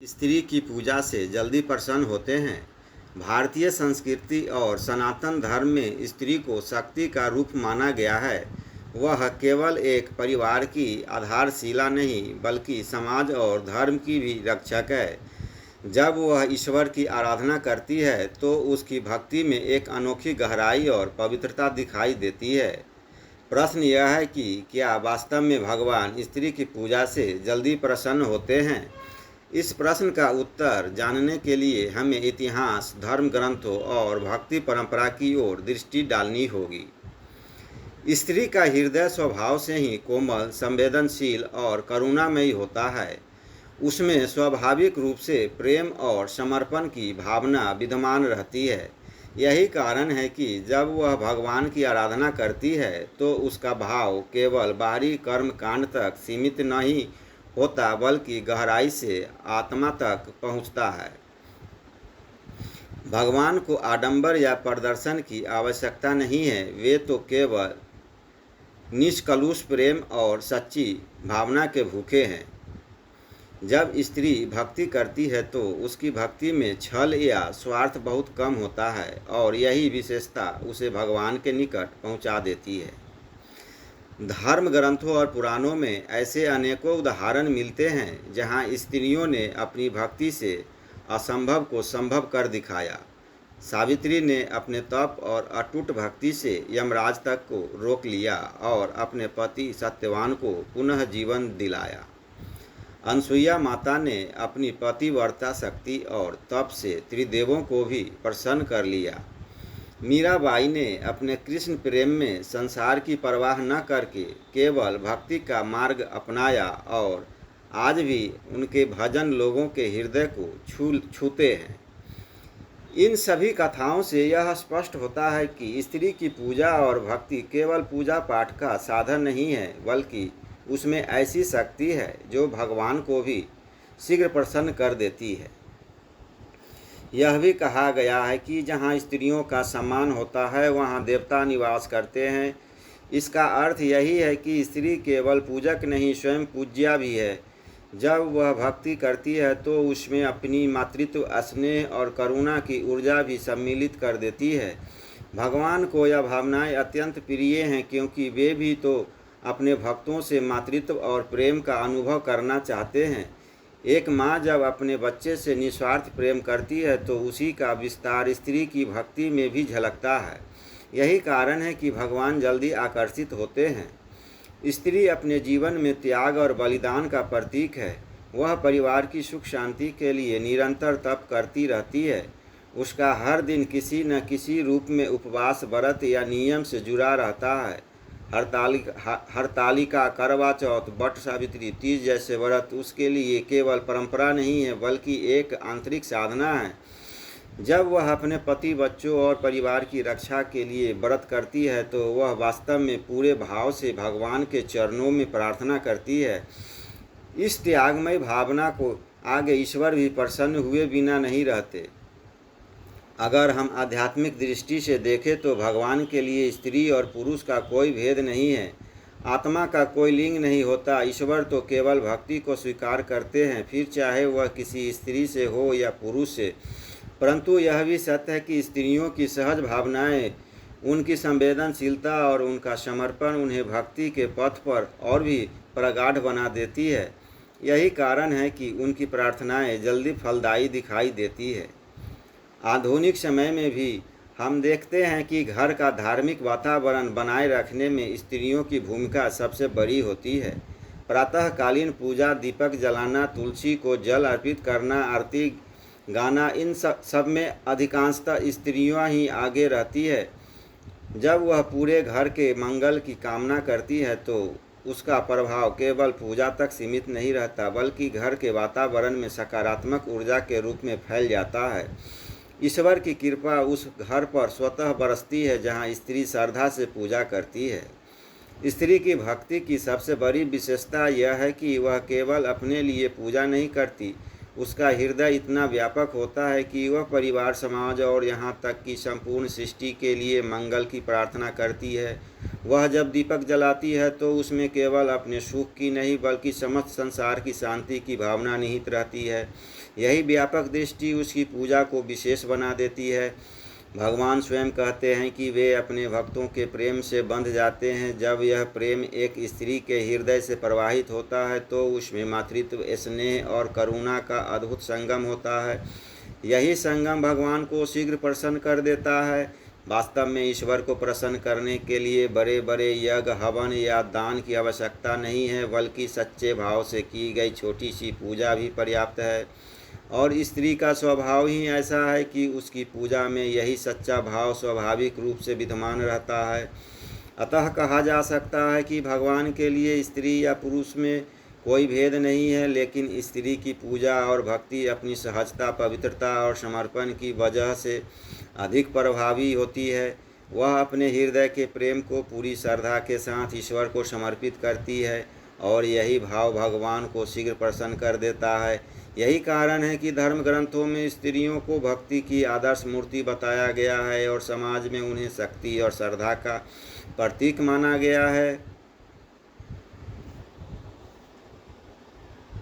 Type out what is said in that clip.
स्त्री की पूजा से जल्दी प्रसन्न होते हैं। भारतीय संस्कृति और सनातन धर्म में स्त्री को शक्ति का रूप माना गया है। वह केवल एक परिवार की आधारशिला नहीं बल्कि समाज और धर्म की भी रक्षक है। जब वह ईश्वर की आराधना करती है तो उसकी भक्ति में एक अनोखी गहराई और पवित्रता दिखाई देती है। प्रश्न यह है कि क्या वास्तव में भगवान स्त्री की पूजा से जल्दी प्रसन्न होते हैं? इस प्रश्न का उत्तर जानने के लिए हमें इतिहास, धर्म ग्रंथों और भक्ति परंपरा की ओर दृष्टि डालनी होगी। स्त्री का हृदय स्वभाव से ही कोमल, संवेदनशील और करुणामयी होता है। उसमें स्वाभाविक रूप से प्रेम और समर्पण की भावना विद्यमान रहती है। यही कारण है कि जब वह भगवान की आराधना करती है तो उसका भाव केवल बाहरी कर्म कांड तक सीमित नहीं होता बल्कि गहराई से आत्मा तक पहुंचता है। भगवान को आडंबर या प्रदर्शन की आवश्यकता नहीं है। वे तो केवल निष्कलुष प्रेम और सच्ची भावना के भूखे हैं। जब स्त्री भक्ति करती है तो उसकी भक्ति में छल या स्वार्थ बहुत कम होता है और यही विशेषता उसे भगवान के निकट पहुंचा देती है। धर्म ग्रंथों और पुराणों में ऐसे अनेकों उदाहरण मिलते हैं जहां स्त्रियों ने अपनी भक्ति से असंभव को संभव कर दिखाया। सावित्री ने अपने तप और अटूट भक्ति से यमराज तक को रोक लिया और अपने पति सत्यवान को पुनः जीवन दिलाया। अनसुईया माता ने अपनी पतिव्रता शक्ति और तप से त्रिदेवों को भी प्रसन्न कर लिया। मीराबाई ने अपने कृष्ण प्रेम में संसार की परवाह न करके केवल भक्ति का मार्ग अपनाया और आज भी उनके भजन लोगों के हृदय को छूते हैं। इन सभी कथाओं से यह स्पष्ट होता है कि स्त्री की पूजा और भक्ति केवल पूजा पाठ का साधन नहीं है बल्कि उसमें ऐसी शक्ति है जो भगवान को भी शीघ्र प्रसन्न कर देती है। यह भी कहा गया है कि जहाँ स्त्रियों का सम्मान होता है वहाँ देवता निवास करते हैं। इसका अर्थ यही है कि स्त्री केवल पूजक नहीं स्वयं पूज्या भी है। जब वह भक्ति करती है तो उसमें अपनी मातृत्व, स्नेह और करुणा की ऊर्जा भी सम्मिलित कर देती है। भगवान को यह भावनाएं अत्यंत प्रिय हैं क्योंकि वे भी तो अपने भक्तों से मातृत्व और प्रेम का अनुभव करना चाहते हैं। एक माँ जब अपने बच्चे से निस्वार्थ प्रेम करती है तो उसी का विस्तार स्त्री की भक्ति में भी झलकता है। यही कारण है कि भगवान जल्दी आकर्षित होते हैं। स्त्री अपने जीवन में त्याग और बलिदान का प्रतीक है। वह परिवार की सुख शांति के लिए निरंतर तप करती रहती है। उसका हर दिन किसी न किसी रूप में उपवास, व्रत या नियम से जुड़ा रहता है। हरतालिका, करवा चौथ, वट सावित्री, तीज जैसे व्रत उसके लिए केवल परंपरा नहीं है बल्कि एक आंतरिक साधना है। जब वह अपने पति, बच्चों और परिवार की रक्षा के लिए व्रत करती है तो वह वास्तव में पूरे भाव से भगवान के चरणों में प्रार्थना करती है। इस त्यागमय भावना को आगे ईश्वर भी प्रसन्न हुए बिना नहीं रहते। अगर हम आध्यात्मिक दृष्टि से देखें तो भगवान के लिए स्त्री और पुरुष का कोई भेद नहीं है। आत्मा का कोई लिंग नहीं होता। ईश्वर तो केवल भक्ति को स्वीकार करते हैं, फिर चाहे वह किसी स्त्री से हो या पुरुष से। परंतु यह भी सत्य है कि स्त्रियों की सहज भावनाएं, उनकी संवेदनशीलता और उनका समर्पण उन्हें भक्ति के पथ पर और भी प्रगाढ़ बना देती है। यही कारण है कि उनकी प्रार्थनाएं जल्दी फलदायी दिखाई देती है। आधुनिक समय में भी हम देखते हैं कि घर का धार्मिक वातावरण बनाए रखने में स्त्रियों की भूमिका सबसे बड़ी होती है। प्रातःकालीन पूजा, दीपक जलाना, तुलसी को जल अर्पित करना, आरती गाना, इन सब में अधिकांशतः स्त्रियां ही आगे रहती है। जब वह पूरे घर के मंगल की कामना करती है तो उसका प्रभाव केवल पूजा तक सीमित नहीं रहता बल्कि घर के वातावरण में सकारात्मक ऊर्जा के रूप में फैल जाता है। ईश्वर की कृपा उस घर पर स्वतः बरसती है जहाँ स्त्री श्रद्धा से पूजा करती है। स्त्री की भक्ति की सबसे बड़ी विशेषता यह है कि वह केवल अपने लिए पूजा नहीं करती। उसका हृदय इतना व्यापक होता है कि वह परिवार, समाज और यहाँ तक कि संपूर्ण सृष्टि के लिए मंगल की प्रार्थना करती है। वह जब दीपक जलाती है तो उसमें केवल अपने सुख की नहीं बल्कि समस्त संसार की शांति की भावना निहित रहती है। यही व्यापक दृष्टि उसकी पूजा को विशेष बना देती है। भगवान स्वयं कहते हैं कि वे अपने भक्तों के प्रेम से बंध जाते हैं। जब यह प्रेम एक स्त्री के हृदय से प्रवाहित होता है तो उसमें मातृत्व, स्नेह और करुणा का अद्भुत संगम होता है। यही संगम भगवान को शीघ्र प्रसन्न कर देता है। वास्तव में ईश्वर को प्रसन्न करने के लिए बड़े बड़े यज्ञ, हवन या दान की आवश्यकता नहीं है, बल्कि सच्चे भाव से की गई छोटी सी पूजा भी पर्याप्त है। और स्त्री का स्वभाव ही ऐसा है कि उसकी पूजा में यही सच्चा भाव स्वाभाविक रूप से विद्यमान रहता है। अतः कहा जा सकता है कि भगवान के लिए स्त्री या पुरुष में कोई भेद नहीं है, लेकिन स्त्री की पूजा और भक्ति अपनी सहजता, पवित्रता और समर्पण की वजह से अधिक प्रभावी होती है। वह अपने हृदय के प्रेम को पूरी श्रद्धा के साथ ईश्वर को समर्पित करती है और यही भाव भगवान को शीघ्र प्रसन्न कर देता है। यही कारण है कि धर्म ग्रंथों में स्त्रियों को भक्ति की आदर्श मूर्ति बताया गया है और समाज में उन्हें शक्ति और श्रद्धा का प्रतीक माना गया है।